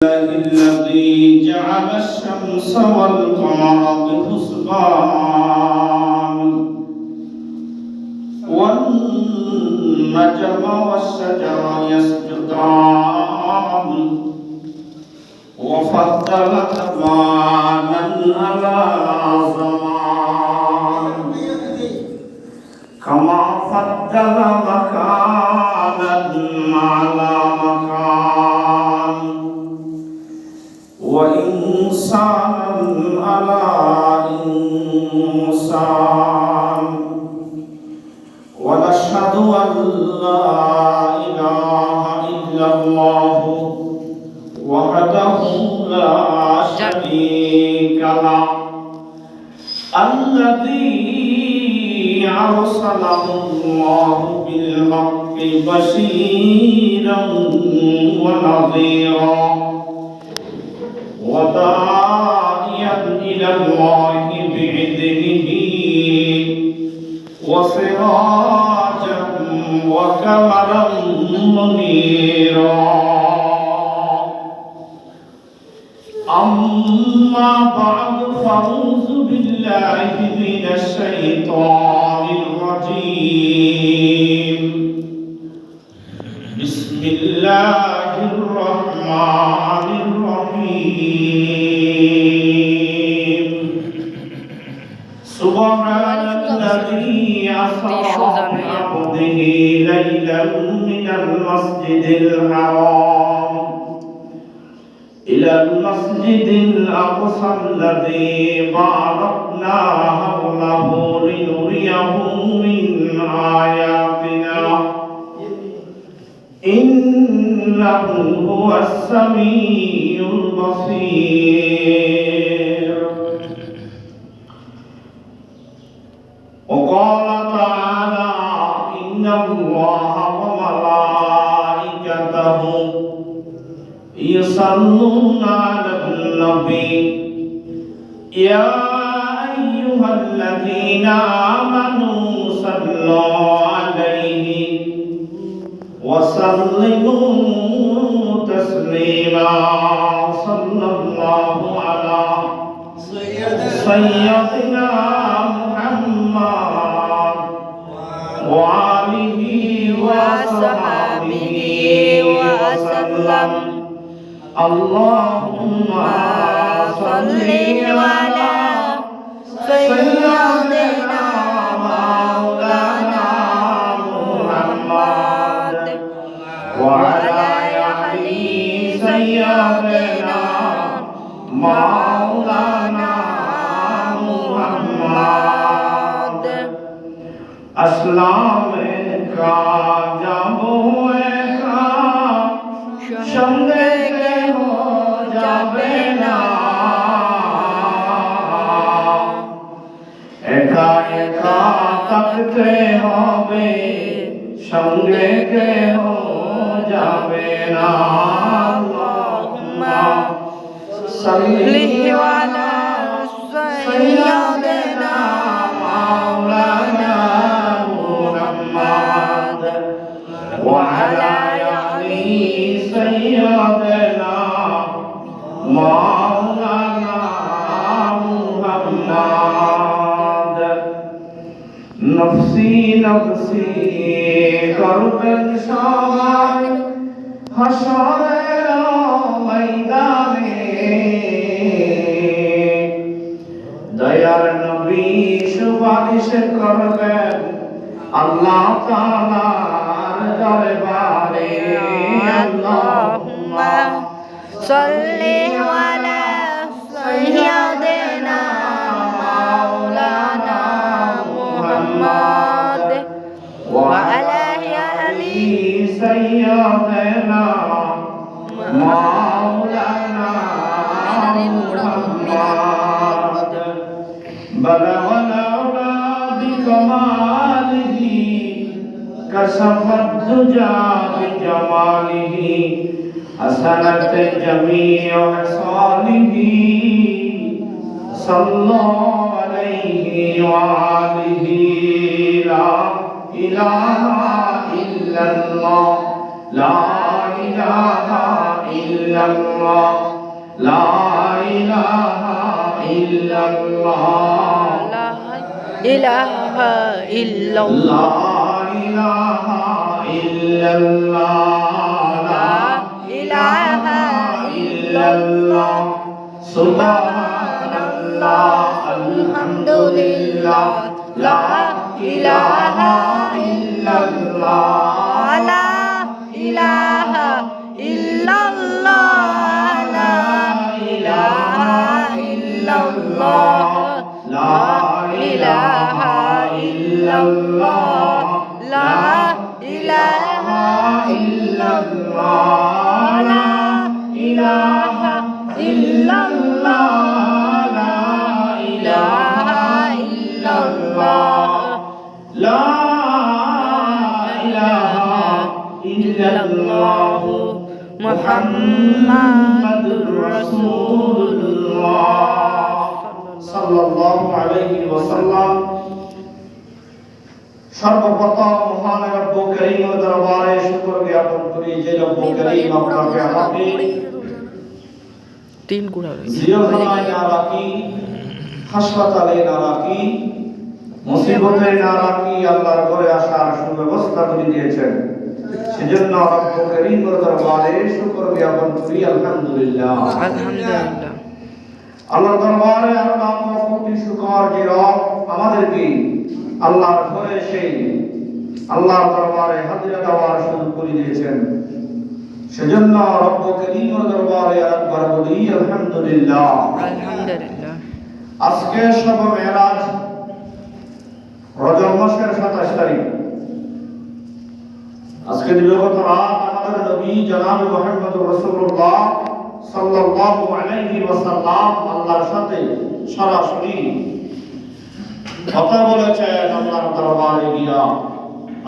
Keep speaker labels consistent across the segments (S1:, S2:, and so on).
S1: الذي جعل الشمس والقمر بحسبان والنجم والشجر يسجدان وفضل زمانا على زمان كما فضل مكانا على مكان وإنسانا على إنسان ونشهد أن لا إله إلا الله وحده لا شريك له الذي أرسله الله بالحق بشيرا ونذيرا وداعيا إلى الله بإذنه وسراجا وقمرا منيرا أما بعد فأعوذ بالله من الشيطان الرجيم بسم الله الرحمن الرحيم سبحان الذي أسرى بعبده ليلا من المسجد الحرام إلى المسجد الأقصى الذي باركنا حوله لنريه من آياتنا إنه هو السميع البصير وقال تعالى إن الله وملائكته يصلون على النبي يا أيها الذين آمنوا صلوا عليه وسلموا تسليما صلى الله على سيدنا محمد وآله وصحبه وسلم اللهم صل على سيدنا مولانا محمد وعلى آل سيدنا مولانا محمد اسلام کا جابو کا সঙ্গে হো যাবে না একা একা থাকতে হবে সঙ্গে কেহ যাবে না আল্লাহুম্মা সাল্লি আলা সাইয়্যিদিনা মাওলানা মুহাম্মদ ওয়া আলা আলি সাইয়্যিদিনা মাওলানা মুহাম্মদ নফসি নফসি করবেন সবাই হাসরের ময়দানে দয়ার নবী সুপারিশ করবেন আল্লাহ তাআলার দরবারে আল্লাহুম্মা সাল্লি আলা সাইয়্যিদিনা মাওলানা মুহাম্মদ ওয়া আলা আলি সাইয়্যিদিনা মাওলানা মুহাম্মদ বালাগনা বিকমালিহি কশফত দুজা বিজমালিহি حسنت جميع خصاله صلى عليه وآله لا إله إلا الله لا إله ইলাহা ইল্লাল্লাহ লা ইলাহা ইল্লাল্লাহ
S2: লা ইলাহা ইল্লাল্লাহ
S1: লা ইলাহা ইল্লাল্লাহ সুবহানাল্লাহ আলহামদুলিল্লাহ লা ইলাহা ইল্লাল্লাহ
S2: লা ইলাহা ইল্লাল্লাহ লা ইলাহা ইল্লাল্লাহ লা ইলাহা ইল্লাল্লাহ লা ইলাহা ইল্লাল্লাহ লা ইলাহা ইল্লাল্লাহ লা ইলাহা ইল্লাল্লাহ
S1: লা ইলাহা ইল্লাল্লাহ মুহাম্মাদুর রাসূলুল্লাহ সাল্লাল্লাহু আলাইহি ওয়াসাল্লাম। সর্বপ্রথম মহান রব্বুল কারীমের দরবারে শুকর জ্ঞাপন করি যে রব্বুল কারীম আপনাকে আমাকে
S2: তিন গুণা রয়েছে
S1: জিয়ারখানায় না রাখি, হাসপাতালে না রাখি, মুসিবতে না রাখি আল্লাহর ঘরে আসার সুব্যবস্থা করে দিয়েছেন। সেজন্য রব্বুল কারীমের দরবারে শুকর জ্ঞাপন করি আলহামদুলিল্লাহ।
S2: আলহামদুলিল্লাহ।
S1: আল্লাহর দরবারে আল্লাহ কোটি শুকর যে রব আমাদেরকে আল্লাহর ঘরে এসে আল্লাহর দরবারে হাজিরা দেওয়ার সুযোগ করে দিয়েছেন। সেজন্য রব্বুল কারীমের দরবারে একবার বলি আলহামদুলিল্লাহ।
S2: আলহামদুলিল্লাহ।
S1: আজকে শবে মেরাজ, রজব মাসের 27 তারিখ। আজকে দিবাগত রাত আমাদের নবী জনাব মুহাম্মদুর রাসূলুল্লাহ সাল্লাল্লাহু আলাইহি ওয়াসাল্লাম আল্লাহর সাথে সরাসরি কথা বলেছেন আল্লাহর দরবারে গিয়া।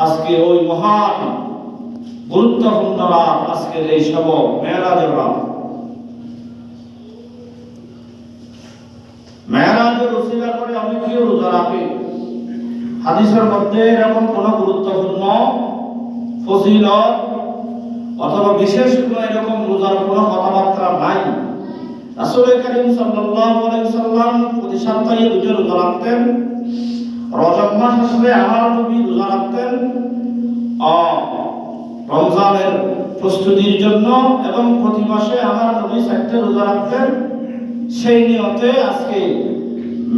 S1: আজকে ওই মহান গুরুত্বপূর্ণ রাত, আজকের এই শব মেরাজের রাত। মেরাজের উসিলা করে অনেকেই রোজা রাখে। হাদিসের মধ্যে এরকম কোন গুরুত্বপূর্ণ ফজিলত অথবা বিশেষ কোনো এরকম রোজার কোনো কথাবার্তা নাই। রাসূল কারীম সাল্লাল্লাহু আলাইহি ওয়াসাল্লাম প্রতি সপ্তাহে দুটো রোজা রাখতেন। রজব মাস আসলে আমার নবী রোজা রাখতেন রমজানের প্রস্তুতির জন্য, এবং প্রতি মাসে আমার নবী 4টা রোজা রাখতেন। সেই নিয়তে আজকে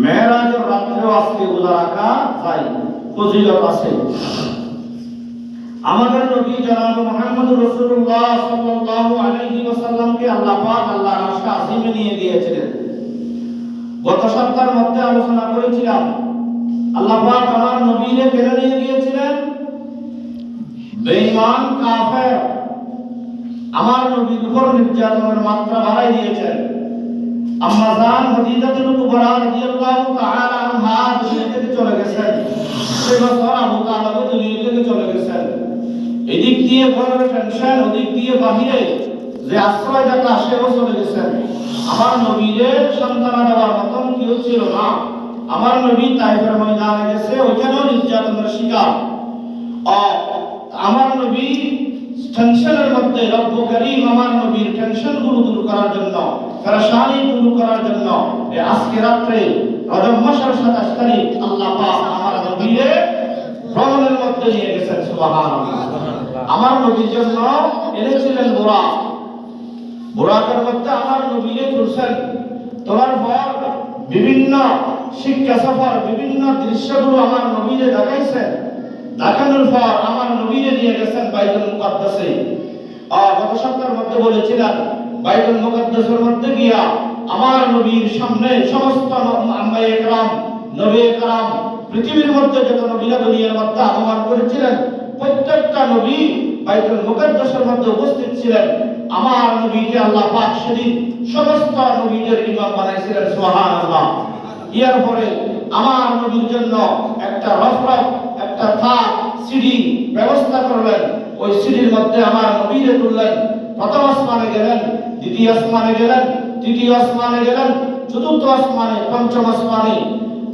S1: মেরাজের রাত্রেও আজকে রোজা রাখা যায়, ফজিলত আছে। আমাদের নবী জনাব মুহাম্মদুর রাসূলুল্লাহ সাল্লাল্লাহু আলাইহি ওয়াসাল্লামকে আল্লাহ পাক আল্লাহর আরশে আজিমে নিয়ে গিয়েছিলেন। গত সপ্তাহের মধ্যে আলোচনা করেছিলাম আল্লাহ পাক আমার নবীকে কেন নিয়ে গিয়েছিলেন। বেঈমান কাফের আমার নবীর উপর নির্যাতনের মাত্রা বাড়াই দিয়েছেন। আম্মা জান খাদিজাতুল কুবরা রাদিয়াল্লাহু তাআলা আনহা দুনিয়া থেকে চলে গেছেন। সেই বছর আবু তালেব দুনিয়া থেকে চলে গেছেন। এদিক দিয়ে ঘরের টেনশন, ওদিক দিয়ে বাহিরে যে আশ্রয়দাতা সেও চলে গেছেন। আমার নবীর সন্তান দেওয়ার মতন কেউ ছিল না। আমার নবী তাইফের ময়দানে গেছে, ওইখানেও নির্যাতনের শিকার। আমার নবী টেনশনের মধ্যে রব্বুল কারীম আমার নবীর টেনশনগুলো দূর করার জন্য, পেরেশানি দূর করার জন্য আজকে রাত্রে রজব মাসের 27 তারিখ আল্লাহ পাক আমার নবীকে ভ্রমণের মধ্যে নিয়ে গেছেন। সুবহানাল্লাহ। আমার নবীর জন্য এনেছিলেন বুরাক। বুরাকের মধ্যে আমার নবীকে তুলছেন। তোলার পর বিভিন্ন শিক্ষা সফর, বিভিন্ন দৃশ্যগুলো আমার নবীকে দেখাইছেন। দেখানোর পর আমার নবীকে নিয়ে গেছেন বাইতুল মুকাদ্দাসে। গত সপ্তাহের মধ্যে বলেছিলাম বাইতুল মুকাদ্দাসের মধ্যে গিয়া আমার নবীর সামনে সমস্ত আম্মায়ে কেরাম, নবী কেরাম, পৃথিবীর মধ্যে যত নবীরা দুনিয়ার মধ্যে আগমন করেছিলেন প্রত্যেকটা নবী বাইতুল মুকাদ্দাসের মধ্যে উপস্থিত ছিলেন। আমার নবীকে আল্লাহ পাক সেদিন সমস্ত নবীদের ইমাম বানাইছিলেন। সুবহানাল্লাহ। এর পরে আমার নবীর জন্য একটা রফরফ, একটা থাক, সিঁড়ি ব্যবস্থা করলেন। ওই সিঁড়ির মধ্যে আমার নবীকে তুললেন। প্রথম আসমানে গেলেন, দ্বিতীয় আসমানে গেলেন, তৃতীয় আসমানে গেলেন, চতুর্থ আসমানে, পঞ্চম আসমানে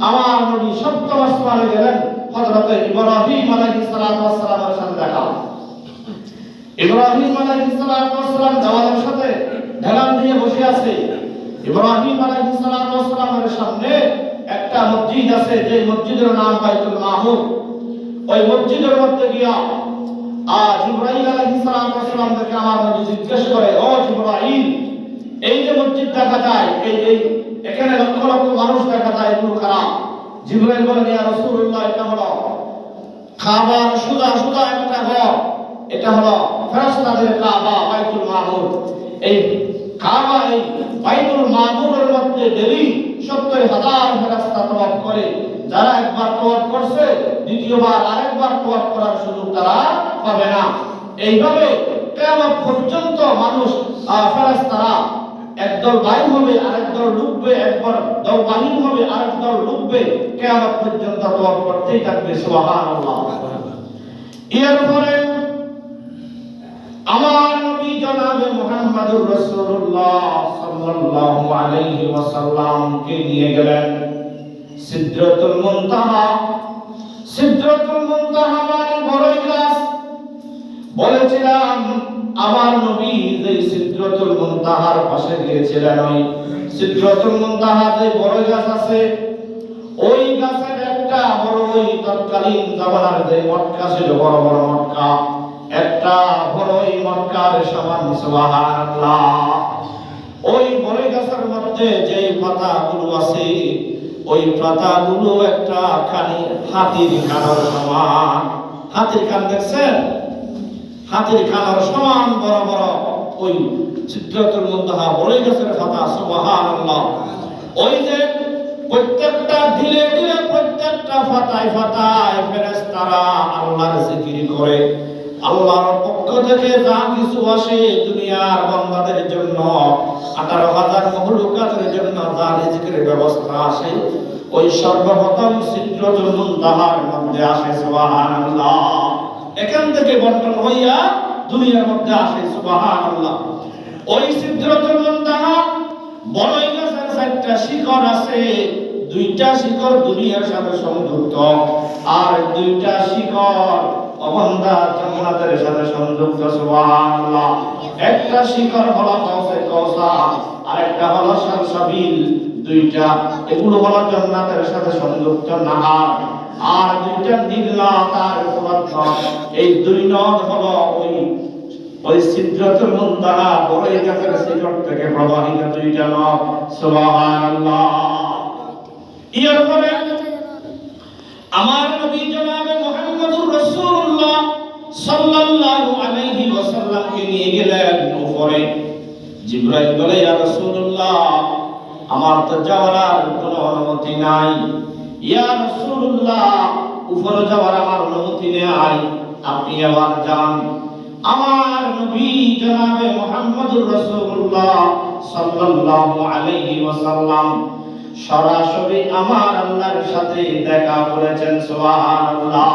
S1: আমার নবী, সপ্তম আসমানে গেলেন। হযরত ইব্রাহিম আলাইহিস সালাতু ওয়াস সালামের সাথে দেখা। ইব্রাহিম আলাইহিস সালাম দেওয়ালের সাথে ঢালান দিয়ে বসে আছে। ইব্রাহিম আলাইহিস সালামের সামনে একটা মসজিদ আছে, যে মসজিদের নাম বাইতুল মামুর। ওই মসজিদের মধ্যে গিয়া জিবরাইল আলাইহিস সালাম দেখে আমার নবী জিজ্ঞেস করে, ও জিবরাইল, এই যে মসজিদ দেখা যায়, এই এখানে লক্ষ লক্ষ মানুষ দেখা যায়, এগুলো কারা? জিবরাইল বলেন, ইয়া রাসূলুল্লাহ, এটা হলো কাবার সোজা সোজা একটা ঘর, এটা হলো ফেরেশতাদের কাবা, বাইতুল মামুর। এই কাবা, এই বাইতুল মামুরের মধ্যে ডেইলি ৭০,০০০ ফেরেশতা তওয়াফ করে। যারা একবার তওয়াফ করছে, দ্বিতীয়বার আরেকবার তওয়াফ করার সুযোগ তারা পাবে না। এইভাবে কিয়ামত পর্যন্ত মানুষ ফেরেশতারা একদল বাইর হবে, আরেক দল ঢুকবে, একবার দল বাহির হবে, আরেক দল ঢুকবে, কিয়ামত পর্যন্ত তওয়াফ করতেই থাকবে। সুবহানাল্লাহ। এরপরে আমার নবী জনাবে মুহাম্মদুর রাসূলুল্লাহ সাল্লাল্লাহু আলাইহি ওয়াসাল্লাম কে নিয়ে গেলেন সিদরাতুল মুনতাহা। সিদরাতুল মুনতাহা মানে বড়ই গাছ। বলেছিলাম আমার নবী যে সিদরাতুল মুনতাহার পাশে গিয়েছিলেন, ওই সিদরাতুল মুনতাহা যে বড়ই গাছ আছে, ওই গাছের একটা বড়ই তৎকালীন জামানার যে মটকা ছিল, বড় বড় মটকা, একটা বড়ই মটকার সমান। সুবহানাল্লাহ। ওই বড়ই গাছের মধ্যে যে পাতাগুলো আছে, ওই পাতাগুলো একটা খানি হাতির কানের সমান। হাতির কান দেখছেন? হাতির কানের সমান বড় বড় ওই সিদরাতুল মুনতাহা বড়ই গাছের পাতা। সুবহানাল্লাহ। ওই যে প্রত্যেকটা ঢিলে ঢিলে, প্রত্যেকটা পাতায় পাতায় ফেরেশতারা আল্লাহর জিকির করে। আল্লাহর পক্ষ থেকে যা কিছু আসে দুনিয়ার বান্দাদের জন্য, 18,000 মাখলুকাতের জন্য যা রিজিকের ব্যবস্থা আসে, ওই সর্বপ্রথম সিদরাতুল মুনতাহার মধ্যে আসে। সুবহানাল্লাহ। এখান থেকে বন্টন হইয়া দুনিয়ার মধ্যে আসে। সুবহানাল্লাহ। ওই সিদরাতুল মুনতাহা বড়ই গাছের 4টা শিকড় আছে। 2টা শিকড় দুনিয়ার সাথে সংযুক্ত, আর 2টা শিকড় অবন্ধা জান্নাতের সাথে সংযুক্ত। সুবহানাল্লাহ। একটা শিকড় হলো কাউসার, আর একটা হলো সালসাবিল। 2টা এগুলো হলো জান্নাতের সাথে সংযুক্ত নাহার, আর 2টা নিগলা তার উপলব্ধ। এই 2 নদ হলো ওই সিদরাতুল মুনতাহা বড়ই গাছের শিকড় থেকে প্রবাহিত 2টা নদ। সুবহানাল্লাহ। এরপরে আমার নবী জনাবে মুহাম্মদুর রাসূলুল্লাহ সাল্লাল্লাহু আলাইহি ওয়াসাল্লামকে নিয়ে গেলেন উপরে। জিবরাইল বলে, ইয়া রাসূলুল্লাহ, আমার তো যাওয়ার কোনো অনুমতি নাই। ইয়া রাসূলুল্লাহ, উপরে যাওয়ার আমার অনুমতি নেই, আপনি আবার যান। আমার নবী জনাবে মুহাম্মদুর রাসূলুল্লাহ সাল্লাল্লাহু আলাইহি ওয়াসাল্লাম সরাসরি আমার আল্লাহর সাথে দেখা করেছেন। সুবহানাল্লাহ।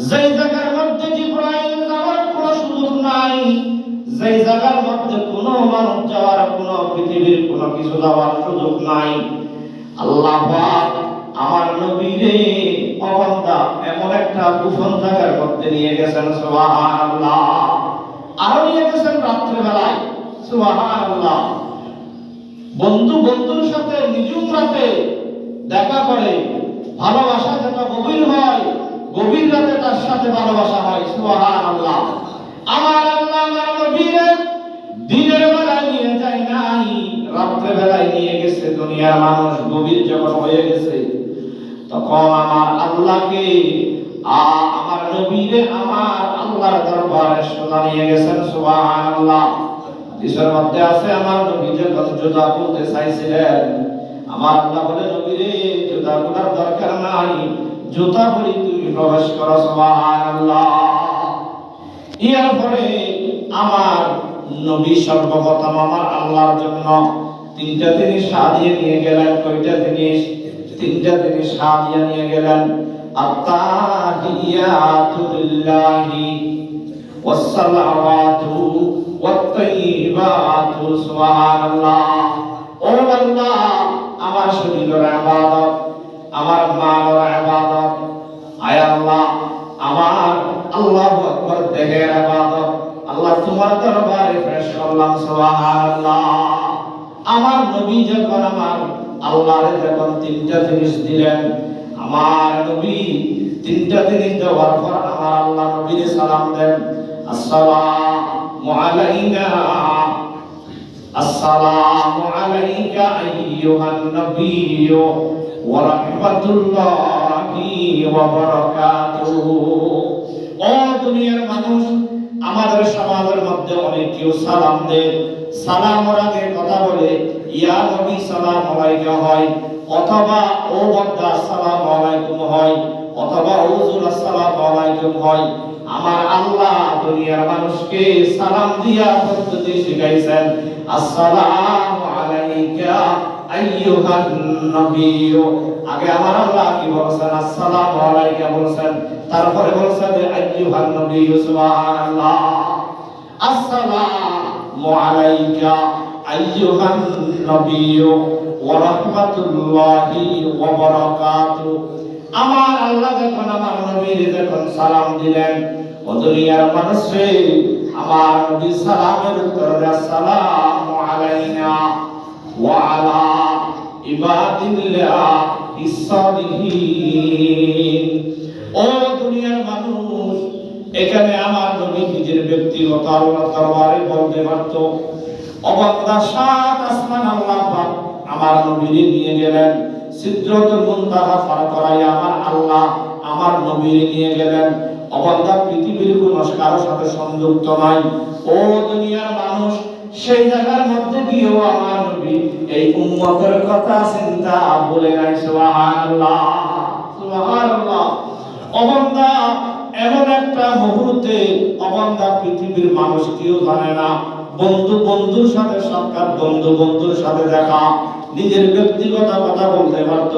S1: যেই জায়গার মধ্যে জিবরাইল যাওয়ার কোনো সুযোগ নাই, যেই জায়গার মধ্যে কোনো মানুষ যাওয়ার, কোনো পৃথিবীর কোনো কিছু যাওয়ার সুযোগ নাই, আল্লাহ পাক আমার নবীরে অবন্ধা এমন একটা গোপন জায়গার মধ্যে নিয়ে গেছেন। সুবহানাল্লাহ। আরো নিয়ে গেছেন রাত্রে বেলায়। সুবহানাল্লাহ। বন্ধুর সাথে নিজুম রাতে দেখা করে, ভালোবাসা যত গভীর হয়, গভীর রাতে তার সাথে ভালোবাসা হয়। সুবহানাল্লাহ। আমার আল্লাহ আমার নবীরে দিনের বেলায় নিয়ে যায় নাই, রাত্রে বেলায় নিয়ে গেছে। দুনিয়ার মানুষ গভীর যখন হয়ে গেছে, তখন আমার আল্লাহকে আমার নবীরে আমার আল্লাহর দরবারে সোজা নিয়ে গেছেন। সুবহানাল্লাহ। হাদিসের মধ্যে আছে, আমার নবী যখন জুতা খুলতে চাইছিলেন, আমার আল্লাহ বলে, নবীরে জুতা খোলার দরকার নাই, জুতা পরে তুমি প্রবেশ করো। সুবহানাল্লাহ। এরপরে আমার নবী সর্বপ্রথম আমার আল্লাহর জন্য 3টা জিনিস হাদিয়া নিয়ে গেলেন। কয়টা জিনিস? 3টা জিনিস হাদিয়া নিয়ে গেলেন। আত-তাহিয়াতু লিল্লাহি ওয়াস-সালাওয়াতু ওয়াত-তাইয়্যিবাতু। সুবহানাল্লাহ। ও আল্লাহ, আমার শরীরের ইবাদত, আমার মালের ইবাদত, আয় আল্লাহ আমার আল্লাহু আকবার দেহের ইবাদত, তোমার দরবারে পেশ করলাম সুবহানাল্লাহ। আমার নবী যখন আমার আল্লাহরে যখন তিনটা জিনিস দিলেন, আমার নবী তিনটা জিনিস দেওয়ার পর আমার আল্লাহ নবীর সালাম দেন, আসসালামু আলাইনা আসসালামু আলাইকা আইয়ুহান নবিয়্যু ওয়া রাহমাতুল্লাহি ওয়া বারাকাতুহু। ও দুনিয়ার মানুষ, আমাদের সমাজের মধ্যে অনেক কেউ সালাম দেয়, সালামের আগে কথা বলে ইয়া নবী সালাম আলাইকা হয়, অথবা ও বান্দা আসসালামু আলাইকুম হয়, অথবা হুজুর আসসালামু আলাইকুম হয়। আমার আল্লাহ দুনিয়ার মানুষকে সালাম দিয়া পদ্ধতি শিখাইছেন, আসসালামু আলাইকা আইয়ুহান নবিয়্যু। আগে আমার আল্লাহ কি বলেছেন? আসসালামু আলাইকা বলেছেন, তারপরে বলেছেন আইয়ুহান নবিয়্যু। সুবহানাল্লাহ। আসসালামু আলাইকা আইয়ুহান নবিয়্যু ওয়া রাহমাতুল্লাহি ওয়া বারাকাতুহু। আমার আল্লাহ যখন আমার নবীর যখন সালাম দিলেন, ও দুনিয়ার মানুষে আমার নবী সালামের উত্তরে আসসালামু আলাইনা ওয়া আলা ইবাদিল্লাহিস সালিহিন। ও দুনিয়ার মানুষ, এখানে আমার নবী নিজের ব্যক্তিগত আল্লাহর দরবারে বলতে পারত, ও বান্দা, সাত আসমান আল্লাহ পাক আমার নবীকে নিয়ে গেলেন, সিদরাতুল মুনতাহা পার করাই আমার আল্লাহ আমার নবীকে নিয়ে গেলেন। ও বান্দা, পৃথিবীর কোনো কারোর সাথে সংযুক্ত নাই। ও দুনিয়ার মানুষ, সেই জায়গার মধ্যে গিয়েও আমার নবী এই উম্মতের কথা চিন্তা বলে নাই। সুবহানাল্লাহ, সুবহানাল্লাহ। ও বান্দা, এমন একটা মুহূর্তে ও বান্দা পৃথিবীর মানুষ কেউ জানে না, বন্ধু বন্ধুর সাথে সাক্ষাৎ, বন্ধু বন্ধুর সাথে দেখা, নিজের ব্যক্তিগত কথা বলতে পারত,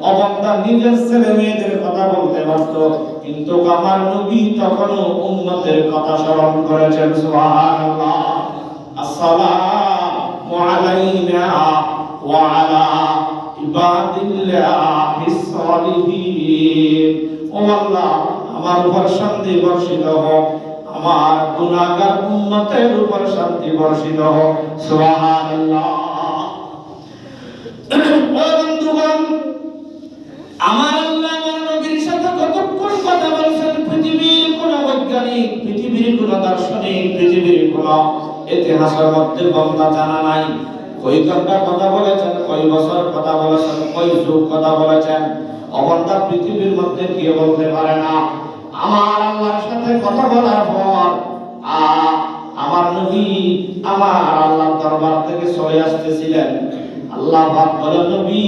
S1: ও বান্দা নিজের ছেলে মেয়েদের কথা বলতে পারত, কিন্তু আমার নবী তখনও উম্মতের কথা স্মরণ করেছেন। সুবহানাল্লাহ। আসসালামু আলাইনা ওয়া আলা ইবাদিল্লাহিস সালিহিন। ও আল্লাহ, আমার উপর শান্তি বর্ষিত হোক, আমার গুনাহগার উম্মতের উপর শান্তি বর্ষিত হোক। সুবহানাল্লাহ। ও বন্ধুগণ, আমার আল্লাহ আমার নবীর সাথে কতক্ষণ কথা বলেছেন, পৃথিবীর কোন বৈজ্ঞানিক, পৃথিবীর কোন দার্শনিক, পৃথিবীর কোন ইতিহাসের মধ্যে বান্দা জানা নাই কই ঘন্টা কথা বলেছেন, কই বছর কথা বলেছেন, কই যুগ কথা বলেছেন। অবন্ধা পৃথিবীর মধ্যে কেউ বলতে পারে না। আমার আল্লাহর সাথে কথা বলার পর আমার নবী আমার আল্লাহর দরবার থেকে চলে আসতেছিলেন। আল্লাহ পাক বলেন, নবী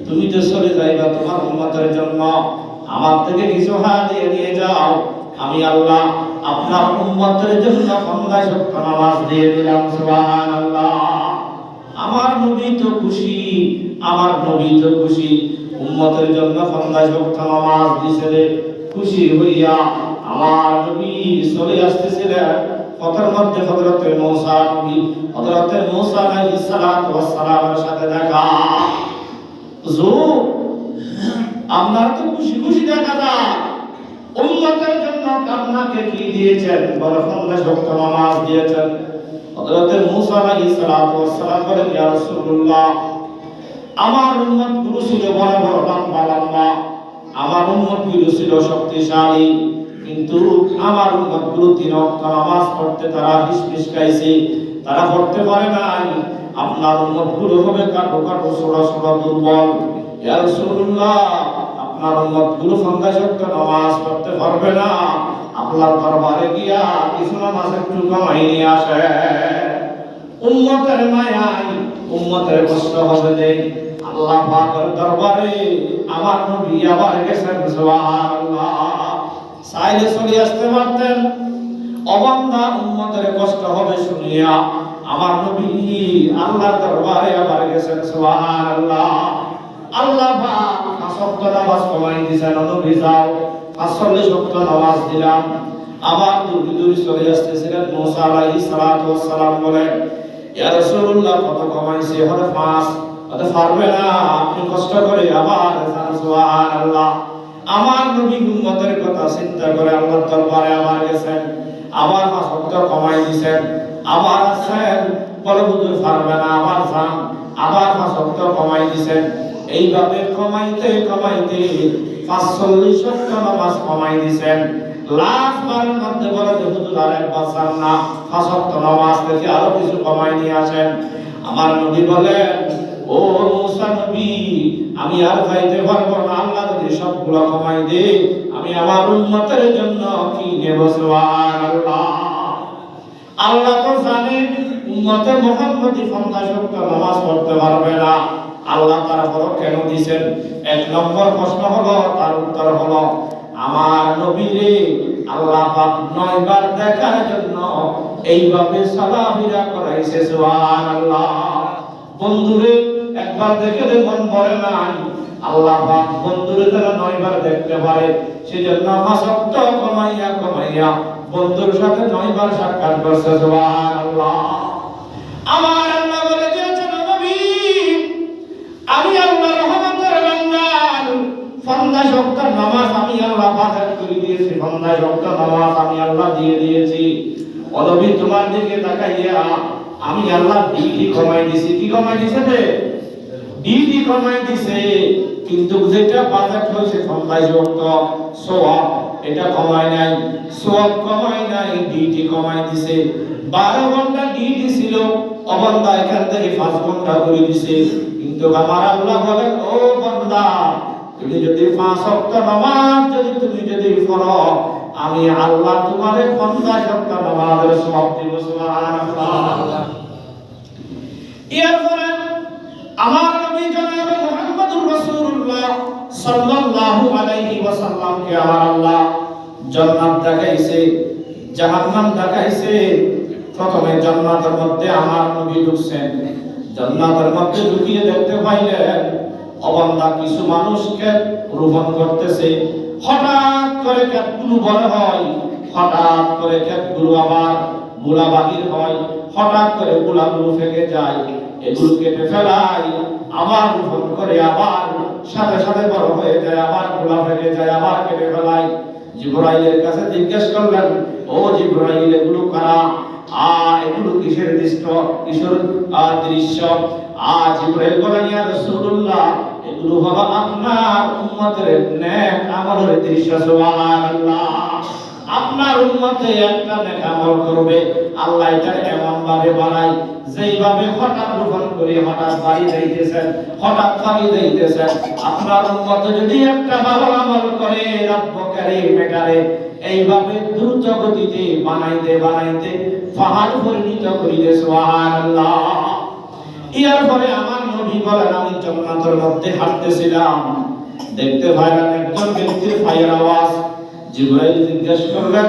S1: তুমি তো চলে যাইবা তোমার উম্মতের জন্য, আমার থেকে কিছু হাদিয়া নিয়ে যাও। আমি আল্লাহ আপনার উম্মতের জন্য 50 ওয়াক্ত নামাজ দিয়ে দিলাম। সুবহানাল্লাহ। আমার নবী তো খুশি, আমার নবী তো খুশি, উম্মতের জন্য 50 ওয়াক্ত নামাজ দিয়েছে। খুশি হইয়া আমার নবী চলে আসতেছিলেন। পথের মধ্যে হযরতে মূসা নবী, হযরতে মূসা আলাইহিস সালাতু ওয়াস সালামের সাথে দেখা। হুজুর, আপনার তো খুশি খুশি দেখা যায়, উম্মতের জন্য আপনাকে কি দিয়েছেন? বলে 50 ওয়াক্ত নামাজ দিয়েছেন। হযরতে মূসা আলাইহিস সালাতু ওয়াস সালাম বলেন, ইয়া রাসূলুল্লাহ, আমার উম্মত গুলো ছিল বড় বড় লম্বা লম্বা, আমার উম্মত গুলো ছিল শক্তিশালী, কিন্তু আমার উম্মত গুলো 3 ওয়াক্ত নামাজ পড়তে তারা হিসফিস খাইছে, তারা পড়তে পারে নাই। আপনার উম্মত গুলো হবে কাটো কাটো, ছোট ছোট, দুর্বল। ইয়া রাসূলুল্লাহ, আপনার উম্মত গুলো 50 ওয়াক্ত নামাজ পড়তে পারবে না, আপনার দরবারে গিয়া কিছু নামাজ একটু কমাই নিয়ে আসে। উম্মতের মায়ায় উম্মতের কষ্ট হবে যে আল্লাহ পাকের দরবারে আমার নবী আবার গেছেন। সুবহানাল্লাহ। চাইলে চলে আসতে পারতেন, অবান্ধা উম্মতের কষ্ট হবে শুনিয়া আমার নবী আল্লাহর দরবারে আবার গেছেন। সুবহানাল্লাহ। আল্লাহ পাক 5 ওয়াক্ত নামাজ কমাই দিয়েছেন, নবী যাও 45 ওয়াক্ত নামাজ দিলাম। আবার দূরে দূরে চলে আসতেছিলেন। মূসা আলাইহিস সালাতু ওয়াস সালাম বলেন, ইয়া রাসূলুল্লাহ, কত কমাইছে? হতে 5, হতে পারবে না, আপনি কষ্ট করে আবার যান। সুবহানাল্লাহ। আমার নবী উম্মতের কথা চিন্তা করে আল্লাহর দরবারে আবার গেছেন। আবার 5 ওয়াক্ত কমাই দিয়েছেন, আবার আছেন বলে হুজুর পারবে না, আবার যান, আবার 5 ওয়াক্ত কমাই দিয়েছেন। এইভাবে কমাইতে কমাইতে 45 ওয়াক্ত নামাজ কমাই দিয়েছেন। লাস্ট বারের মধ্যে বলে যে হুজুর আর একবার চান না, 5 ওয়াক্ত নামাজ থেকে আরো কিছু কমাই নিয়ে আসেন। আমার নবী বলেন, ও মুসা নবী, আমি আর যাইতে পারবো না, আল্লাহ যদি সবগুলো কমাই দে আমি আমার উম্মতের জন্য কি নেব? সুবহানাল্লাহ। আল্লাহ তো জানেন উম্মতে মুহাম্মদী 50 ওয়াক্ত নামাজ পড়তে পারবে না। আল্লাহ তারপরও কেন দিবেন? 1 নম্বর প্রশ্ন হলো, তার উত্তর হলো আমার নবীরে আল্লাহ পাক 9 বার দেখার জন্য এইভাবে সালাফিরা করাইছে। সুবহানাল্লাহ। বন্ধুরে একবার দেখে মন ভরে নাই, আল্লাহ পাক বন্ধুরে যারা 9 বার দেখতে পারে সেজন্য 5 ওয়াক্ত কমাইয়া কমাইয়া বন্ধুর সাথে 9 বার সাক্ষাৎ করছে। সুবহানাল্লাহ। আমার আল্লাহ বলে দিয়েছেন, নবী আমি আল্লাহ রহমতের বান্দা, 50 ওয়াক্ত নামাজ আমি আল্লাহ ফারজ করে দিয়েছি, 50 ওয়াক্ত নামাজ আমি আল্লাহ দিয়ে দিয়েছি। ও নবী তোমার দিকে তাকাইয়া আমি আল্লাহ ডিউটি কমাই দিয়েছি। কি কমাই দিয়েছে? ডিউটি কমাই দিয়েছে, কিন্তু যেটা বাজেট হয়েছে 50 ওয়াক্ত সওয়াব এটা কমাই নাই, সওয়াব কমাই নাই, ডিউটি কমাই দিয়েছে। 12 ঘন্টা ডিউটি ছিল, অবান্দা এখান থেকে 5 ঘন্টা করে দিয়েছে। কিন্তু আমার আল্লাহ বলেন, ও বান্দা তুমি যদি 5 ওয়াক্ত নামাজ তুমি যদি পড়ো আমি আল্লাহ তোমারে 50 ওয়াক্ত নামাজের সওয়াব দিব। সুবহানাল্লাহ। এরপরে আমার নবী জনাব মুহাম্মদুর রাসূলুল্লাহ সাল্লাল্লাহু আলাইহি ওয়াসাল্লামকে আমার আল্লাহ জান্নাত দেখাইছে, জাহান্নাম দেখাইছে। প্রথমে জান্নাতের মধ্যে আমার নবী ঢুকছেন, জান্নাতের মধ্যে ঢুকিয়ে দেখতে পাইলেন অবান্দা কিছু মানুষকে রোপণ করতেছে। হঠাৎ করে ক্ষেতগুলো বড় হয়, হঠাৎ করে ক্ষেতগুলো আবার গোলা বাহির হয়, হঠাৎ করে গোলাগুলো ফেকে যায়, এগুলো কেটে ফেলাই, আবার রোপণ করে, আবার সাথে সাথে বড় হয়ে যায়, আবার গোলা ফেকে যায়, আবার কেটে ফেলাই। জিবরাইলের কাছে জিজ্ঞেস করলেন, ও জিবরাইল এগুলো কারা? এগুলো কিসের দৃশ্য, কিসের দৃশ্য? জিবরাইল বলেন, ইয়া রাসূলুল্লাহ এগুলো হলো আপনার উম্মতের নেক আমলের দৃশ্য। সুবহানাল্লাহ। আপনার উম্মতে একটা নেক আমল করবে, আল্লাহ এটা এমন ভাবে বানায় যেইভাবে হঠাৎ রোপণ করে হঠাৎ বাড়ি যাইতেছেন, হঠাৎ বাড়ি যাইতেছেন। আপনার উম্মতে যদি একটা ভালো আমল করে রব্বুল কারীম এটারে এইভাবে দ্রুত গতিতে বানাইতে বানাইতে পাহাড় পরিণত করিতে। সুবহানাল্লাহ। এরপরে আমার নবী বলেন, আমি জান্নাতের মধ্যে হাঁটতেছিলাম, দেখতে পাইলাম একজন ব্যক্তির পায়ের আওয়াজ। জিবরাইল জিজ্ঞেস করলেন,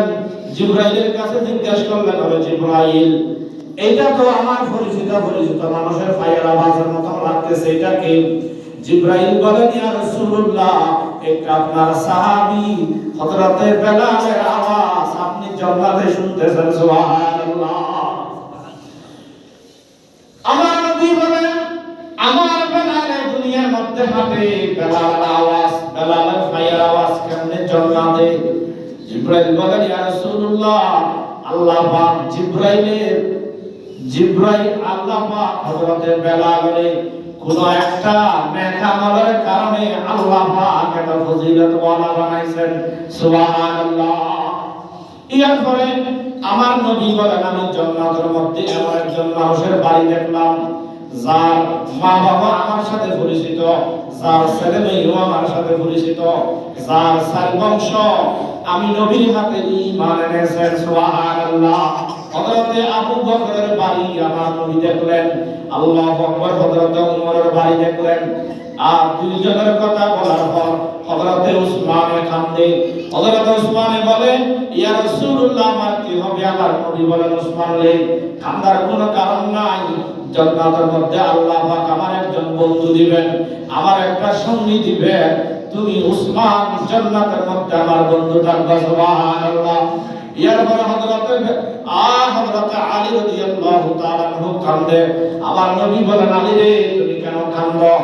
S1: জিবরাইলের কাছে জিজ্ঞেস করলেন, ও জিবরাইল এটা তো আমার পরিচিত মানুষের পায়ের আওয়াজের মতো লাগতেছে, এটা কে? জিবরাইল বলেন, ইয়া রাসূলুল্লাহ এটা আপনার সাহাবী হযরতে বেলালের আওয়াজ, আপনি জান্নাতে শুনতেছেন। সুবহানাল্লাহ। আমার নবী বলেন, আমার বেলালে দুনিয়ার মধ্যে হাঁটে, বেলালের আওয়াজ, বেলালের পায়ের আওয়াজ কেমনে জান্নাতে? জিবরাইল বলেন, ইয়া রাসূলুল্লাহ আল্লাহ পাক জিবরাইল আল্লাহ পাক হযরতে বেলালের কোন একটা নেক আমলের কারণে আল্লাহ পাক এটা ফজিলত ওয়ালা বানাইছেন। সুবহানাল্লাহ। এরপরে আমার নবী বলেন, আমি জান্নাতের মধ্যে এমন একজন মানুষের বাড়ি দেখলাম যার মা বাবা আমার সাথে পরিচিত, যার ছেলে মেয়েও আমার সাথে পরিচিত, যার 4 বংশ আমি নবীর হাতে ঈমান এনেছেন। সুবহানাল্লাহ। হযরতে আবু বকরের বাড়ি আমার নবী দেখলেন, আল্লাহু আকবার। হযরতে ওমরের বাড়ি দেখলেন। আর দুইজনের কথা বলার পর হযরতে উসমানে কান্দে। হযরতে উসমানে বলে, ইয়া রাসূলুল্লাহ আমার কি হবে? আমার নবী বলেন, উসমান রে কান্দার কোনো কারণ নাই, জান্নাতের মধ্যে আল্লাহ পাক আমার একজন বন্ধু দিবেন, আমার একটা সঙ্গী দিবেন, তুমি উসমান জান্নাতের মধ্যে আমার বন্ধু থাকবে। সুবহানাল্লাহ। এরপর হযরতে আলী রাদিয়াল্লাহু তাআলা আনহু কান্দে। আমার নবী বলেন, আলী রে তুমি কেন কান্দো?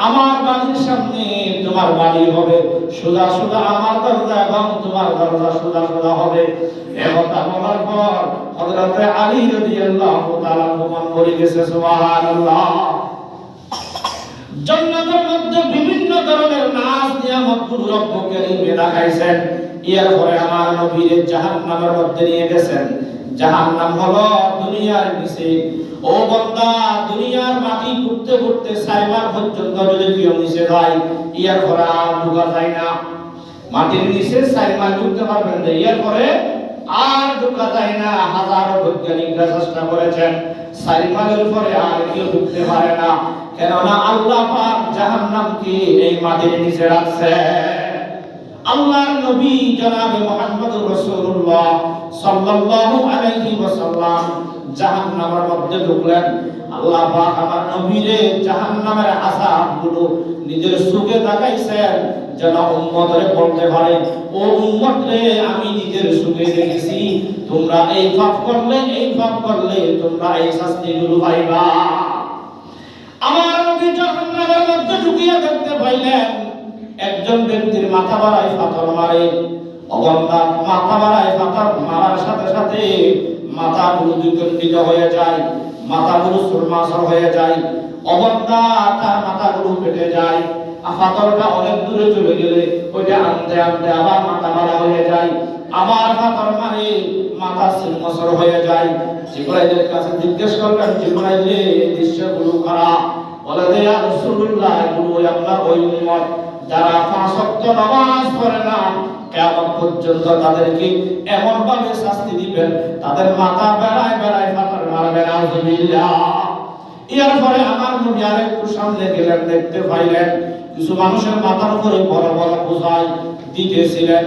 S1: আমার বাড়ির সামনে তোমার বাড়ি হবে, সোজা সোজা আমার দরজা এবং তোমার দরজা সোজা সোজা হবে। একথা বলার পর হযরত আলী রাদিয়াল্লাহু তাআলা হুকুম করে গেছে, সুবহানাল্লাহ। জান্নাতের মধ্যে বিভিন্ন ধরনের নাজ নিয়ামত গুলো রব্বুল কারীম দেখাইছেন। এরপরে আমার নবীর জাহান্নামের মধ্যে নিয়ে গেছেন। জাহান্নাম হলো দুনিয়ার নিচে। ও বান্দা, দুনিয়ার মাটি ঘুরতে ঘুরতে সাইবার পর্যন্ত যদি কেউ নিচে যায়, এরপরে আর ঢোকা যায় না। মাটির নিচে সাইবার ঢুকতে পারবেন না, এরপরে আর ঢোকা যায় না। হাজারো বৈজ্ঞানিকরা চেষ্টা করেছেন, সাইমানের উপরে আর কেউ ঢুকতে পারে না। কেননা আল্লাহ পাক জাহান্নামকে এই মাটির নিচে রাখছে। আল্লাহর নবী জনাবে মুহাম্মদুর রাসূলুল্লাহ সাল্লাল্লাহু আলাইহি ওয়াসাল্লাম জাহান্নামের মধ্যে ঢুকলেন। আল্লাহ পাক আমার নবীরে জাহান্নামের আযাবগুলো নিজের চোখে দেখাইছেন, যেন উম্মতরে বলতে পারে, ও উম্মত রে, আমি নিজের চোখে দেখেছি, তোমরা এই পাপ করলে তোমরা এই শাস্তিগুলো পাইবা। আমার নবী জাহান্নামের মধ্যে ঢুকিয়ে দেখতে পাইলেন একজন ব্যক্তির মাথা বাড়ায় পাথর মারে। অগন্তা মাথা বাড়ায় পাথর মারার সাথে সাথে মাথাগুলো দ্বিখণ্ডিত হয়ে যায়, মাথাগুলো সুরমাসর হয়ে যায়। অগন্তা তার মাথাগুলো ফেটে যায়। পাথরটা অনেক দূরে চলে গেলে ওইটা আনতে আনতে আবার মাথা বাড়া হয়ে যায়, আবার পাথর মারে, মাথা সুরমাসর হয়ে যায়। জিবরাইলের কাছে জিজ্ঞেস করলেন, জিবরাইল রে, এই দৃশ্যগুলো কারা? বলে যে ইয়া রাসূলুল্লাহ, এগুলো আপনার ওই উম্মত যারা পাঁচ ওয়াক্ত নামাজ পড়ে না, কিয়ামত পর্যন্ত তাদেরকে এমন ভাবে শাস্তি দিবেন, তাদের মাথা বেড়ায় বেড়ায় পাথর মারবে। নাউযুবিল্লাহ। এরপরে আমার নবী আরেকটু সামনে গেলেন, দেখতে পাইলেন কিছু মানুষের মাথার উপরে বড় বড় বোঝাই দিতেছিলেন।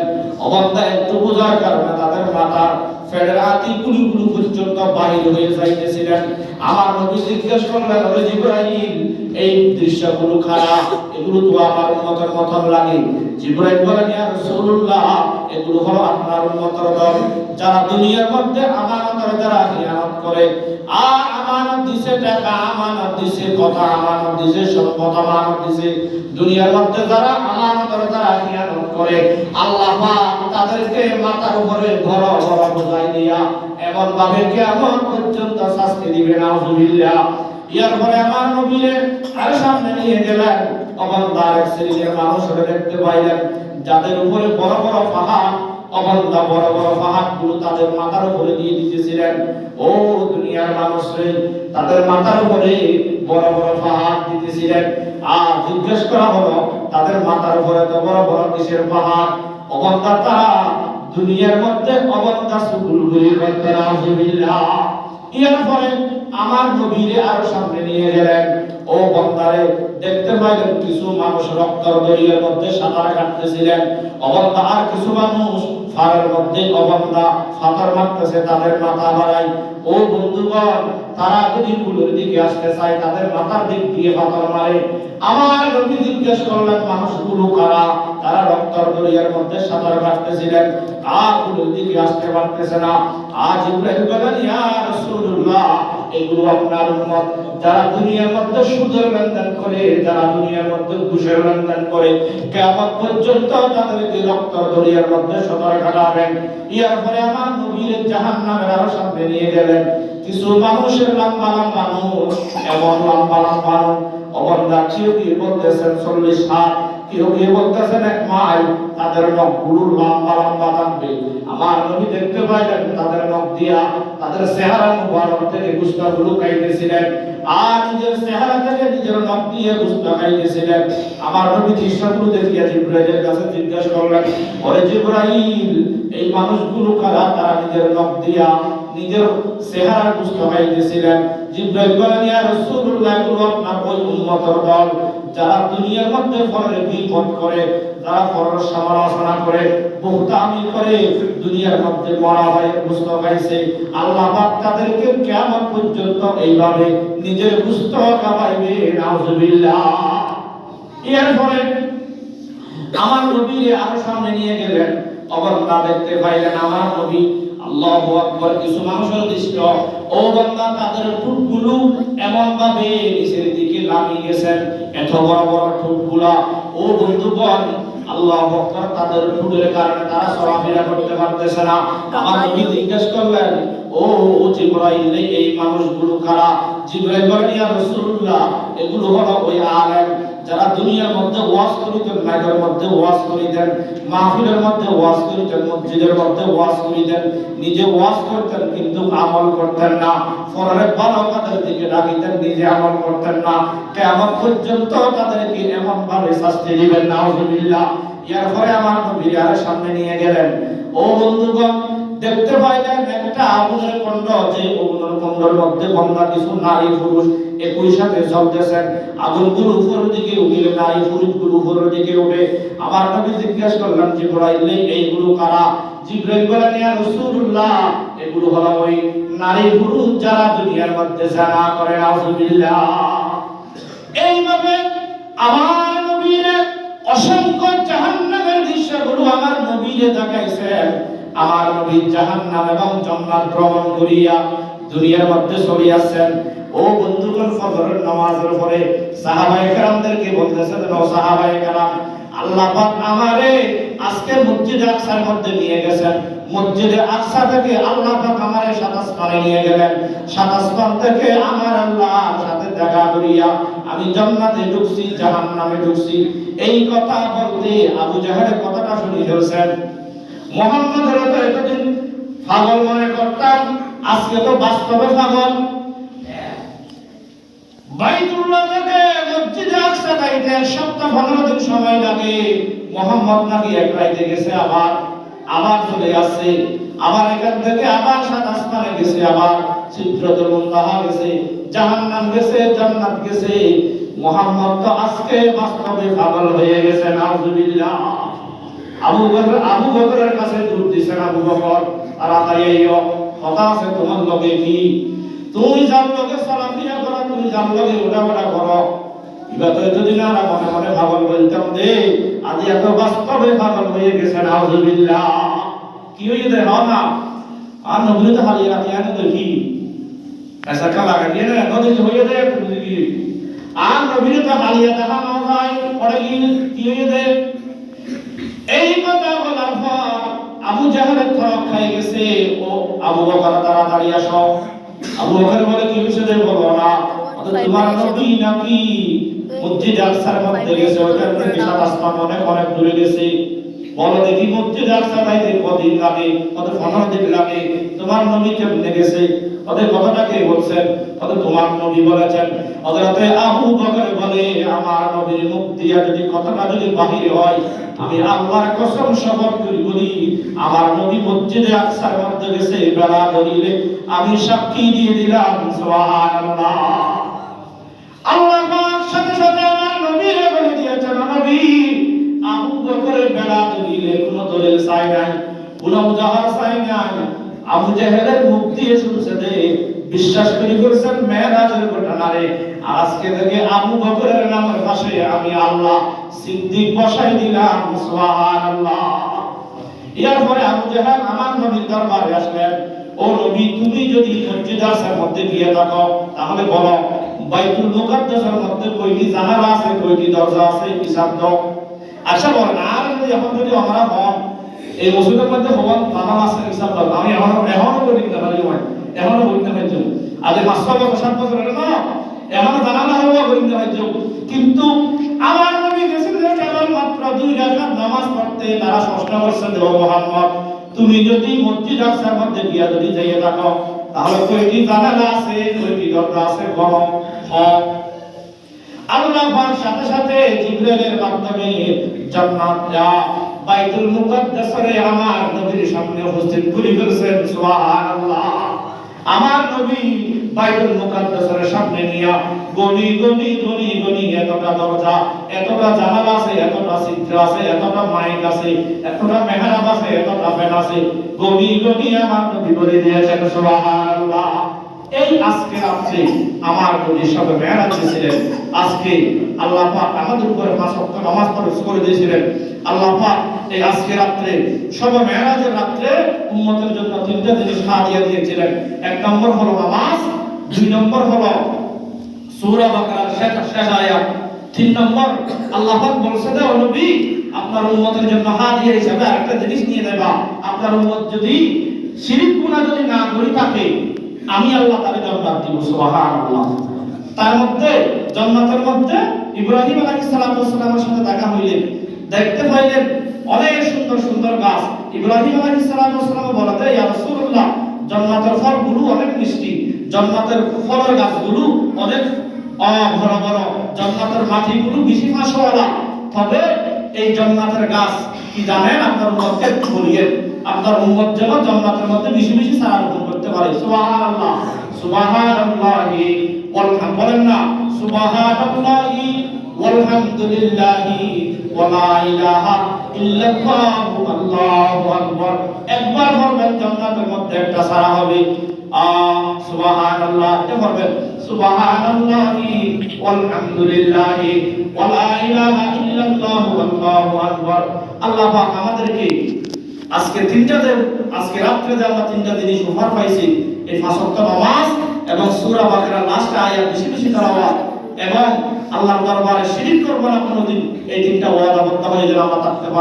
S1: অবস্থা একটু বোঝার কারণে তাদের মাথা ফেডের হাতি গুলি পর্যন্ত বাহির হয়ে যাইতেছিলেন। আমার নবী জিজ্ঞেস করলেন, ওরে জিবরাইল, এই দৃশ্যগুলো খারাপ, এগুলো তো আমার উম্মতের মতন লাগে। জিবরাইল বলেন, ইয়া রাসূলুল্লাহ, এগুলো হলো আপনার উম্মতের দল, যারা দুনিয়ার মধ্যে আমানতের যারা খিয়ানত করে। আর আমানত দিছে টাকা, আমানত দিছে কথা, আমানত দিছে সম্পদ, আমানত দিছে। দুনিয়ার মধ্যে যারা আমানতের যারা খিয়ানত করে, আল্লাহ পাক তাদেরকে মাথার উপরে বড় বড় বোঝাই দিয়া এমন ভাবে কিয়ামত পর্যন্ত শাস্তি দিবে। নাউযুবিল্লাহ। এরপরে আমার নবীরে আর সামনে নিয়ে গেলেন। অবন্দার এক শ্রেণীর মানুষরা দেখতে পাইলেন, যাদের উপরে বড় বড় পাহাড়, অবন্দা বড় বড় পাহাড়গুলো তাদের মাথার উপরে দিয়ে দিতেছিলেন। ও দুনিয়ার মানুষরে, তাদের মাথার উপরে বড় বড় পাহাড় দিতেছিলেন। আর জিজ্ঞেস করা হলো, তাদের মাথার উপরে তো বড় বড় কিসের পাহাড়? অবন্দা তারা দুনিয়ার মধ্যে অবন্দা সুকুলগুলির মধ্যে। নাউযুবিল্লাহ। এরপরে আমার নবীরে আরো সামনে নিয়ে গেলেন। ও বন্দারে, দেখতে পাইলেন কিছু মানুষ রক্তর দরিয়ার মধ্যে সাঁতার কাটতেছিলেন। অবন্দা আর কিছু মানুষ ফারের মধ্যে অবন্দা সাঁতার মারতেছে, তাদের মাথা বাড়ায়। ও বন্ধুগণ, তারা যদি কুলের দিকে আসতে চায়, তাদের মাথার দিক দিয়ে পাথর মারে। আমার নবী জিজ্ঞেস করলেন, মানুষগুলো কারা? তারা রক্তর দরিয়ার মধ্যে সাঁতার কাটতেছিলেন, আর কুলের দিকে আসতে পারতেছে না। আজ ইব্রাহিম বলেন, ইয়া রাসূলুল্লাহ, এগুলো আপনার উম্মত, যারা দুনিয়ার মধ্যে সুদের লেনদেন করে, যারা দুনিয়ার মধ্যে ঘুষের লেনদেন করে, কিয়ামত পর্যন্ত তাদেরকে রক্তর দরিয়ার মধ্যে সাঁতার কাটাবেন। এরপরে আমার নবীর জাহান্নামের আরো সামনে নিয়ে গেলেন। কিছু মানুষের লম্বা লম্বা নূর, এমন লম্বা লম্বা নূর, অবন্দা কেউ কি বলতেছেন 40 হাত, কেউ কি বলতেছেন 1 মাইল, তাদের নখগুলো লম্বা লম্বা থাকবে। আমার নবী দেখতে পাইলেন তাদের নখ দিয়া তাদের চেহারা মুবারক থেকে গুস্তাগুলো খাইতেছিলেন, আর নিজের চেহারা থেকে নিজের নখ দিয়ে গুস্তা খাইতেছিলেন। আমার নবী দৃশ্যগুলো দেখিয়া জিবরাইলের কাছে জিজ্ঞেস করলেন, ওরে জিবরাইল, এই মানুষগুলো কারা? তারা নিজের নখ দিয়া নিজের চেহারা গুস্তা খাইতেছিলেন। জিবরাইল বলেন, ইয়া রাসূলুল্লাহ, এগুলো আপনার ওই উম্মতের দল, যারা দুনিয়ার মধ্যে ফরের বিপদ করে, যারা ফরের সমালোচনা করে, বহুতামি করে, দুনিয়ার মধ্যে মরা হয় গুস্ত খাইছে। আল্লাহ পাক তাদেরকে কিয়ামত পর্যন্ত এইভাবে নিজের গুস্ত খাওয়াইবে। নাউযুবিল্লাহ। এরপরে আমার নবীরে আরো সামনে নিয়ে গেলেন। অবন্দা দেখতে পাইলেন আমার নবী, আল্লাহু আকবার, কিছু মানুষের দৃশ্য। ও বান্দা, তাদের ঠোঁটগুলো এমন ভাবে নিচের দিকে লামিয়ে গেছেন, এত বড় বড় ঠোঁটগুলা। ও বন্ধুগণ, আল্লাহু আকবার, তাদের ঠোঁটের কারণে তারা চলাফেরা করতে পারতেছে না। আমার নবী জিজ্ঞেস করলেন, ও জিবরাইল, এই মানুষগুলো কারা? জিবরাইল বলেন, ইয়া রাসূলুল্লাহ, এগুলো হলো ওই আলেম যারা দুনিয়ার মধ্যে ওয়াজ করিতেন, মাইকের মধ্যে ওয়াজ করিতেন, মাহফিলের মধ্যে ওয়াজ করিতেন, মসজিদের মধ্যে ওয়াজ করিতেন, নিজে ওয়াজ করতেন কিন্তু আমল করতেন না, পরের ভালো কাজের দিকে ডাকিতেন, নিজে আমল করতেন না। কিয়ামত পর্যন্ত তাদেরকে এমন ভাবে শাস্তি দিবেন, নাউযুবিল্লাহ। এরপরে আমার নবী আর সামনে নিয়ে গেলেন। ও বন্ধুগণ, দেখতে পাইলেন একটা আগুনের কুণ্ড, যে আগুনের কুণ্ডের মধ্যে বন্ধা কিছু নারী পুরুষ একই সাথে জ্বলতেছেন। আগুনগুলো উপরের দিকে উঠলে নারী পুরুষগুলো উপরের দিকে উঠে। আমার নবী জিজ্ঞেস করলেন, জিবরাইল, এইগুলো কারা? জিবরাইল বলেন, ইয়া রাসূলুল্লাহ, এগুলো হলো ওই নারী পুরুষ যারা দুনিয়ার মধ্যে জিনা করে, নাউযুবিল্লাহ। এইভাবে আমার নবীর অসংখ্য জাহান্নামের দৃশ্যগুলো আমার নবীরে দেখাইছেন। আমার নবী জাহান্নাম এবং জান্নাত ভ্রমণ করিয়া দুনিয়ার মধ্যে চলিয়াছেন। ও বন্ধুগণ, ফজরের নামাজের পরে সাহাবায়ে কেরামদেরকে বলতেছেন, ও সাহাবায়ে কেরাম, আল্লাহ পাক আমারে আজকে মসজিদে আকসার মধ্যে নিয়ে গেছেন। মসজিদে আকসা থেকে আল্লাহ পাক আমারে সাত আসমানে নিয়ে গেলেন। সাত আসমান থেকে আমার আল্লাহর সাথে দেখা করিয়া আমি জান্নাতে ঢুকছি, জাহান্নামে ঢুকছি। এই কথা বলতে আবু জাহেলের কথাটা শুনে ফেলছেন। মুহাম্মদের তো এতদিন পাগল মনে করতাম, আজকে তো বাস্তবে পাগল। বাইতুল্লাহ থেকে মসজিদে আকসা যাইতে এক সপ্তাহ 15 দিন সময় লাগে। মুহাম্মদ নাকি এক রাইতে গেছে, আবার চলে আসছে, আবার এখান থেকে আবার সাত আসমানে গেছে, আবার সিদরাতুল মুনতাহা গেছে, জাহান্নাম গেছে, জান্নাত গেছে। মুহাম্মদ তো আজকে বাস্তবে পাগল হয়ে গেছে, নাউযুবিল্লাহ। আবু বকরের কাছে দূর দিছেন, আবু বকর তাড়াতাড়ি আইও, কথা আছে তোমার লগে। কি তুমি যার লগে চলাফেরা করো, তুমি যার লগে ওঠাফেরা করো, এবার তো এতদিন আর মনে মনে পাগল বলতাম দে, আজ এত বাস্তবে পাগল হয়ে গেছে, নাউযুবিল্লাহ। কি হয়ে যায় না? আর নবী তো হারিয়ে রাখি আনে দেখি ऐसा का लगा दिया ना, नदी হয়ে যায় তুমি কি আর নবী তো হারিয়ে দেখা না যায়, পরে কি হয়ে যায়? এই কথা বলার পর আবু জাহেলের থরক খাই গেছে। ও আবু বকর, তাড়াতাড়ি আসো। আবু বকর বলে, কি বিষয়ে বলো না, তোমার নবী নাকি মসজিদ আকসার মধ্যে গেছে, ওইখান থেকে সাত আসমান অনেক অনেক দূরে গেছে। বলো দেখি মসজিদ আকসা যাইতে কদিন লাগে, কত 15 দিন লাগে, তোমার নবী কেমনে গেছে? ওদের কথাটাকে বলছেন, ওদের তোমার নবী বলেছেন। হযরতে আবু বকর বলে, আমার নবীর মুখ দিয়া যদি কথাটা যদি বাহির হয়, আমি আল্লাহর কসম শপথ করি বলি, আমার নবী মসজিদে আকসার মধ্যে গেছে বেলা ধরিলে আমি সাক্ষী দিয়ে দিলাম, সুবহানাল্লাহ। আল্লাহ পাক সাথে সাথে আমার নবীরে বলে দিয়েছেন, নবী আবু বকরের বেলা ধরিলে কোনো দলিল চাই নাই, কোনো উদাহরণ চাই নাই। আবু জাহেলের মুখ দিয়ে শুনছে দে, বিশ্বাস করে করেছেন মেরাজের ঘটনারে। আজকে থেকে আবু বকরের নামের পাশে আমি আল্লাহ সিদ্দিক বসাই দিলাম, সুবহানাল্লাহ। এরপরে আবু জাহেল আমার নবীর দরবারে আসলেন। ও নবী, তুমি যদি মসজিদ আকসার মধ্যে গিয়ে থাকো, তাহলে বলো বাইতুল মুকাদ্দাসের মধ্যে কয়টি জানালা আছে, কয়টি দরজা আছে, হিসাব দাও। আচ্ছা বলেন, আর যদি এখন যদি আমরা হন এই মসজিদের মধ্যে হওয়ার জানালা আছে, হিসাব দাও। আমি এখনো বলি না, বলি হয় এখনো বলতে পারছি আগে 500 বছর 7 বছর হলো না, এখনো জানালা হওয়া বলতে পারছি। কিন্তু আমার নবী গেছিলেন কেবল মাত্র 2 রাকাত নামাজ পড়তে। তারা প্রশ্ন করছেন, ও মুহাম্মদ, তুমি যদি মসজিদ আকসার মধ্যে গিয়া যদি যাইয়ে থাকো, তাহলে কয়টি জানালা আছে, কয়টি দরজা আছে, বলো। আল্লাহ পাক সাথে সাথে জিবরাইলের মাধ্যমে জান্নাত বাইতুল মুকাদ্দাসে আমার নবীর সামনে উপস্থিত করে ফেলছেন, সুবহানাল্লাহ। আমার নবী বাইতুল মুকাদ্দাসের সামনে নিয়া গনি গনি গনি গনি এতটা দরজা, এতটা জানালা আছে, এতটা ছিদ্র আছে, এতটা মাইক আছে, এতটা মেহরাব আছে, এতটা ফ্যান আছে, গনি গনি আমার নবী বলে দিয়েছেন, সুবহানাল্লাহ। এই আজকে রাত্রে আমার নবী সবে মেরাজ ছিলেন। আজকে আল্লাহ পাক আমাদের উপরে 5 ওয়াক্ত নামাজ ফরজ করে দিয়েছিলেন। আল্লাহ পাক এই আজকে রাত্রে সবে মেরাজের রাত্রে উম্মতের জন্য 3টা জিনিস দিয়েছিলেন। 1 নম্বর হলো নামাজ, 2 নম্বর হলো সূরা বাকারার শেষ আয়াত 3 নম্বর আল্লাহ পাক বলছে যে ও নবী আপনার উম্মতের জন্য হাদিয়া হিসেবে আরেকটা জিনিস নিয়ে নেবা আপনার উম্মত যদি শিরক গুনাহ যদি না করে থাকে আমি আল্লাহ তাকে জান্নাত দিব সুবহানাল্লাহ তার মধ্যে জান্নাতের মধ্যে ইব্রাহিম আলাইহিস সালাতু ওয়াস সালামের সাথে দেখা হইলেন দেখতে পাইলেন অনেক সুন্দর সুন্দর গাছ ইব্রাহিম আলাইহিস সালাতু ওয়াস সালাম বলতে ইয়া রাসূলুল্লাহ জান্নাতের ফলগুলো অনেক মিষ্টি জান্নাতের ফলের গাছগুলো অনেক বড় বড় জান্নাতের মাটিগুলো বেশি ফাঁসওয়ালা তবে এই জান্নাতের গাছ কি জানেন আপনার উম্মতকে বলিয়েন আপনার উম্মত যেন জান্নাতের মধ্যে বেশি বেশি চারা রোপণ করতে পারে সুবহানাল্লাহ সুবহানাল্লাহি ওয়ালহামদুলিল্লাহ বলেন না সুবহানাল্লাহি ওয়ালহামদুলিল্লাহি ওয়ালা ইলাহা ইল্লাল্লাহু আল্লাহু আকবার একবার বলবেন জান্নাতের মধ্যে একটা চারা হবে সুবহানাল্লাহ এটা বলবেন সুবহানাল্লাহি ওয়ালহামদুলিল্লাহি ওয়ালা ইলাহা ইল্লাল্লাহু আল্লাহু আকবার আল্লাহ পাক আমাদেরকে আজকে রাত্রে যে আমরা তিনটা জিনিস উপহার পাইছি এই 5 ওয়াক্ত নামাজ এবং সূরা বাকারার লাস্ট আয়াত বেশি বেশি তেলাওয়াত এবং আল্লাহর দরবারে শিরক করব না কোনোদিন এই তিনটা ওয়াদাবদ্ধ হয়ে যেন আমরা থাকতে পারি